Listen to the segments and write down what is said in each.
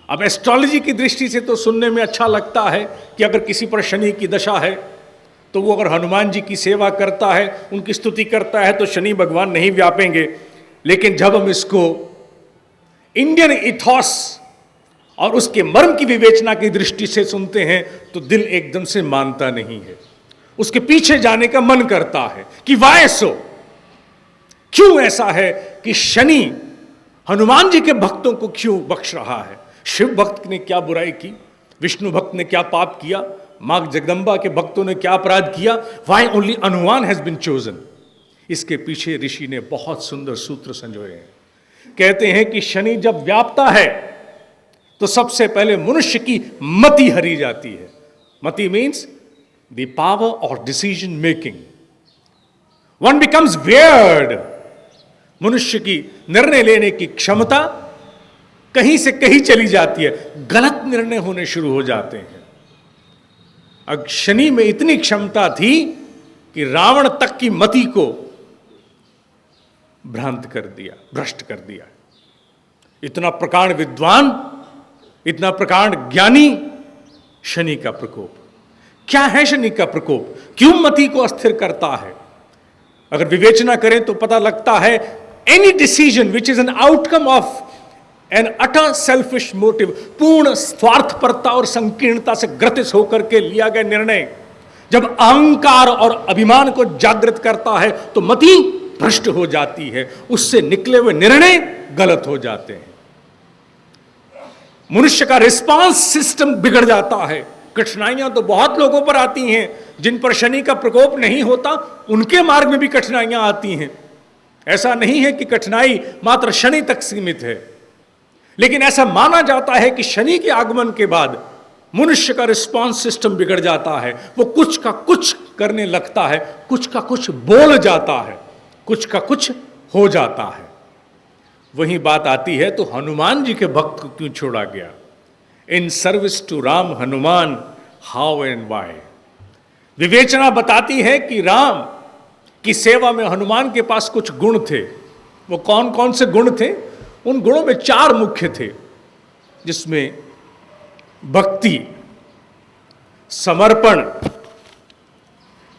अब एस्ट्रोलॉजी की दृष्टि से तो सुनने में अच्छा लगता है कि अगर किसी पर शनि की दशा है तो वो अगर हनुमान जी की सेवा करता है, उनकी स्तुति करता है, तो शनि भगवान नहीं व्यापेंगे। लेकिन जब हम इसको इंडियन इथॉस और उसके मर्म की विवेचना की दृष्टि से सुनते हैं तो दिल एकदम से मानता नहीं है, उसके पीछे जाने का मन करता है कि वाय सो, क्यों ऐसा है कि शनि हनुमान जी के भक्तों को क्यों बख्श रहा है? शिव भक्त ने क्या बुराई की? विष्णु भक्त ने क्या पाप किया? मां जगदम्बा के भक्तों ने क्या अपराध किया? Why only Hanuman has been chosen? इसके पीछे ऋषि ने बहुत सुंदर सूत्र संजोए हैं। कहते हैं कि शनि जब व्यापता है तो सबसे पहले मनुष्य की मति हरी जाती है। मति means the power of decision making. One becomes weird. मनुष्य की निर्णय लेने की क्षमता कहीं से कहीं चली जाती है, गलत निर्णय होने शुरू हो जाते हैं। अब शनि में इतनी क्षमता थी कि रावण तक की मति को भ्रांत कर दिया, भ्रष्ट कर दिया। इतना प्रकांड विद्वान, इतना प्रकांड ज्ञानी, शनि का प्रकोप। क्या है शनि का प्रकोप? क्यों मति को अस्थिर करता है? अगर विवेचना करें तो पता लगता है any decision which is an outcome of N utter selfish motive, पूर्ण स्वार्थपरता और संकीर्णता से ग्रसित होकर के लिया गया निर्णय जब अहंकार और अभिमान को जागृत करता है तो मति भ्रष्ट हो जाती है, उससे निकले हुए निर्णय गलत हो जाते हैं। मनुष्य का रिस्पांस सिस्टम बिगड़ जाता है। कठिनाइयां तो बहुत लोगों पर आती हैं, जिन पर शनि का प्रकोप नहीं होता उनके मार्ग में भी कठिनाइयां आती हैं। ऐसा नहीं है कि कठिनाई मात्र शनि तक सीमित है, लेकिन ऐसा माना जाता है कि शनि के आगमन के बाद मनुष्य का रिस्पांस सिस्टम बिगड़ जाता है। वो कुछ का कुछ करने लगता है, कुछ का कुछ बोल जाता है, कुछ का कुछ हो जाता है। वही बात आती है तो हनुमान जी के भक्त को क्यों छोड़ा गया? In service to Ram Hanuman how and why. विवेचना बताती है कि राम की सेवा में हनुमान के पास कुछ गुण थे। वो कौन कौन से गुण थे? उन गुणों में 4 मुख्य थे, जिसमें भक्ति, समर्पण,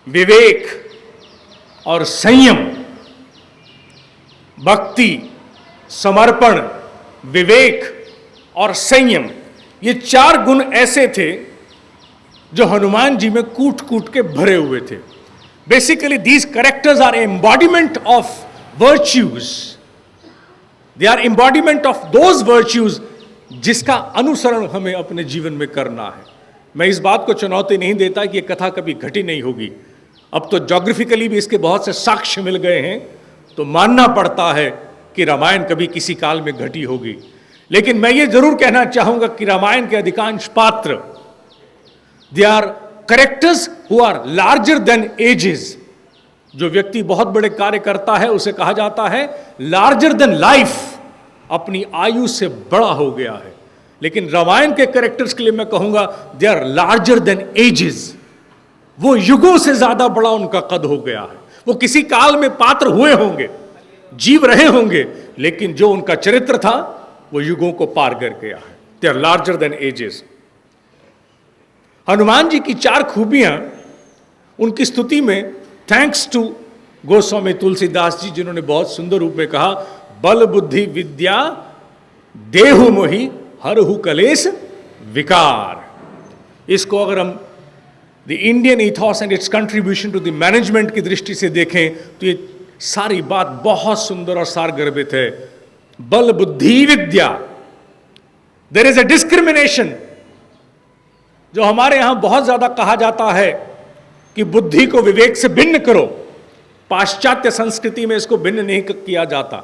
विवेक और संयम। भक्ति, समर्पण, विवेक और संयम, ये 4 गुण ऐसे थे जो हनुमान जी में कूट कूट के भरे हुए थे। Basically these characters are embodiment of virtues. They are embodiment of those virtues जिसका अनुसरण हमें अपने जीवन में करना है। मैं इस बात को चुनौती नहीं देता कि यह कथा कभी घटी नहीं होगी। अब तो ज्योग्राफिकली भी इसके बहुत से साक्ष्य मिल गए हैं, तो मानना पड़ता है कि रामायण कभी किसी काल में घटी होगी। लेकिन मैं ये जरूर कहना चाहूंगा कि रामायण के अधिकांश पात्र they are characters who are larger than ages. जो व्यक्ति बहुत बड़े कार्य करता है उसे कहा जाता है लार्जर देन लाइफ, अपनी आयु से बड़ा हो गया है। लेकिन रामायण के कैरेक्टर्स के लिए मैं कहूंगा they are larger than ages. वो युगों से ज्यादा बड़ा उनका कद हो गया है। वो किसी काल में पात्र हुए होंगे, जीव रहे होंगे, लेकिन जो उनका चरित्र था वो युगों को पार कर गया है। They are larger than ages. Hanuman ji की 4 खूबियां उनकी स्तुति में, थैंक्स टू गोस्वामी तुलसीदास जी, जिन्होंने बहुत सुंदर रूप में कहा, बल बुद्धि विद्या देहु मोहि हरहु कलेश विकार। इसको अगर हम the Indian ethos and its contribution to the management की दृष्टि से देखें तो ये सारी बात बहुत सुंदर और सारगर्भित है। बल बुद्धि विद्या, देयर इज अ डिस्क्रिमिनेशन। जो हमारे यहां बहुत ज्यादा कहा जाता है कि बुद्धि को विवेक से भिन्न करो, पाश्चात्य संस्कृति में इसको भिन्न नहीं किया जाता,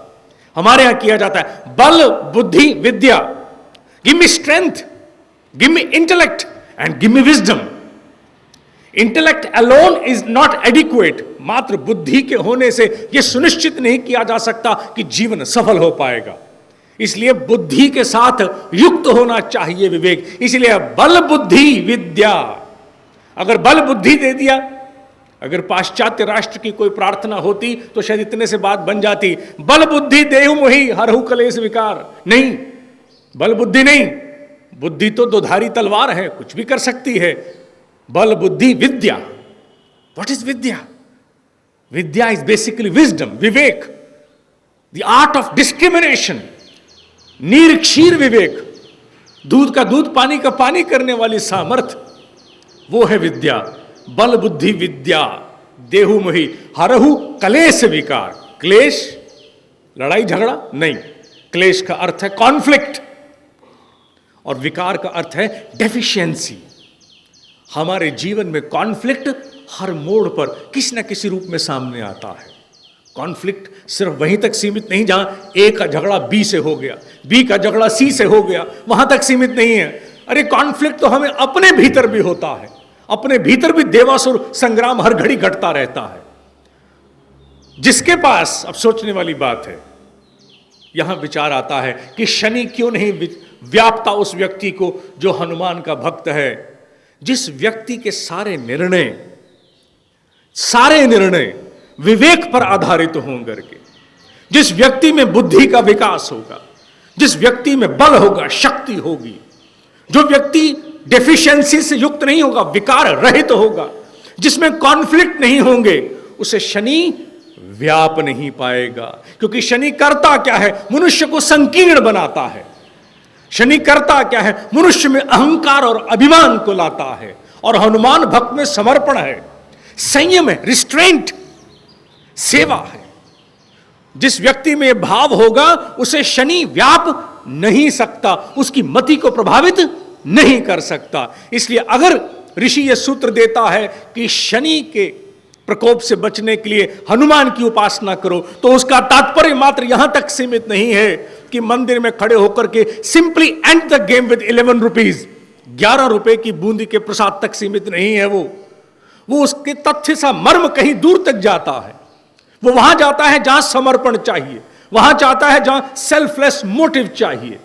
हमारे यहां किया जाता है बल बुद्धि विद्या। Give me strength, give me intellect and give me wisdom. Intellect alone is not adequate. मात्र बुद्धि के होने से यह सुनिश्चित नहीं किया जा सकता कि जीवन सफल हो पाएगा। इसलिए बुद्धि के साथ युक्त होना चाहिए विवेक। इसलिए बल बुद्धि विद्या। अगर बल बुद्धि दे दिया, अगर पाश्चात्य राष्ट्र की कोई प्रार्थना होती तो शायद इतने से बात बन जाती, बल बुद्धि देहु मोहि हरहु कलेश विकार। नहीं, बल बुद्धि नहीं, बुद्धि तो दोधारी तलवार है, कुछ भी कर सकती है। बल बुद्धि विद्या, what is vidya? Vidya is basically wisdom, vivek, the art of discrimination, neer ksheer विवेक, दूध का दूध पानी का पानी करने वाली सामर्थ्य, वो है विद्या। बल बुद्धि विद्या देहु मोहि हरहु क्लेश विकार। क्लेश लड़ाई झगड़ा नहीं, क्लेश का अर्थ है कॉन्फ्लिक्ट और विकार का अर्थ है डेफिशिएंसी। हमारे जीवन में कॉन्फ्लिक्ट हर मोड़ पर किसी न किसी रूप में सामने आता है। कॉन्फ्लिक्ट सिर्फ वहीं तक सीमित नहीं जहां ए का झगड़ा बी से हो गया, बी का झगड़ा सी से हो गया, वहां तक सीमित नहीं है। अरे कॉन्फ्लिक्ट तो हमें अपने भीतर भी होता है, अपने भीतर भी देवासुर संग्राम हर घड़ी घटता रहता है। जिसके पास, अब सोचने वाली बात है, यहां विचार आता है कि शनि क्यों नहीं व्यापता उस व्यक्ति को जो हनुमान का भक्त है। जिस व्यक्ति के सारे निर्णय विवेक पर आधारित होंगे के, जिस व्यक्ति में बुद्धि का विकास होगा, जिस व्यक्ति में बल होगा, शक्ति होगी, जो व्यक्ति डेफिशिएंसी से युक्त नहीं होगा, विकार रहित होगा, जिसमें कॉन्फ्लिक्ट नहीं होंगे, उसे शनि व्याप नहीं पाएगा। क्योंकि शनि करता क्या है? मनुष्य को संकीर्ण बनाता है। शनि करता क्या है? मनुष्य में अहंकार और अभिमान को लाता है। और हनुमान भक्त में समर्पण है, संयम है, रिस्ट्रेंट, सेवा है। जिस व्यक्ति में भाव होगा उसे शनि व्याप नहीं सकता, उसकी मति को प्रभावित नहीं कर सकता। इसलिए अगर ऋषि यह सूत्र देता है कि शनि के प्रकोप से बचने के लिए हनुमान की उपासना करो, तो उसका तात्पर्य मात्र यहां तक सीमित नहीं है कि मंदिर में खड़े होकर के simply and the game with 11 rupees, 11 रुपए की बूंदी के प्रसाद तक सीमित नहीं है। वो उसके तथ्य सा मर्म कहीं दूर तक जाता है। वो वहां जाता है जहां समर्पण चाहिए, वहां जाता है जहां सेल्फलेस मोटिव चाहिए।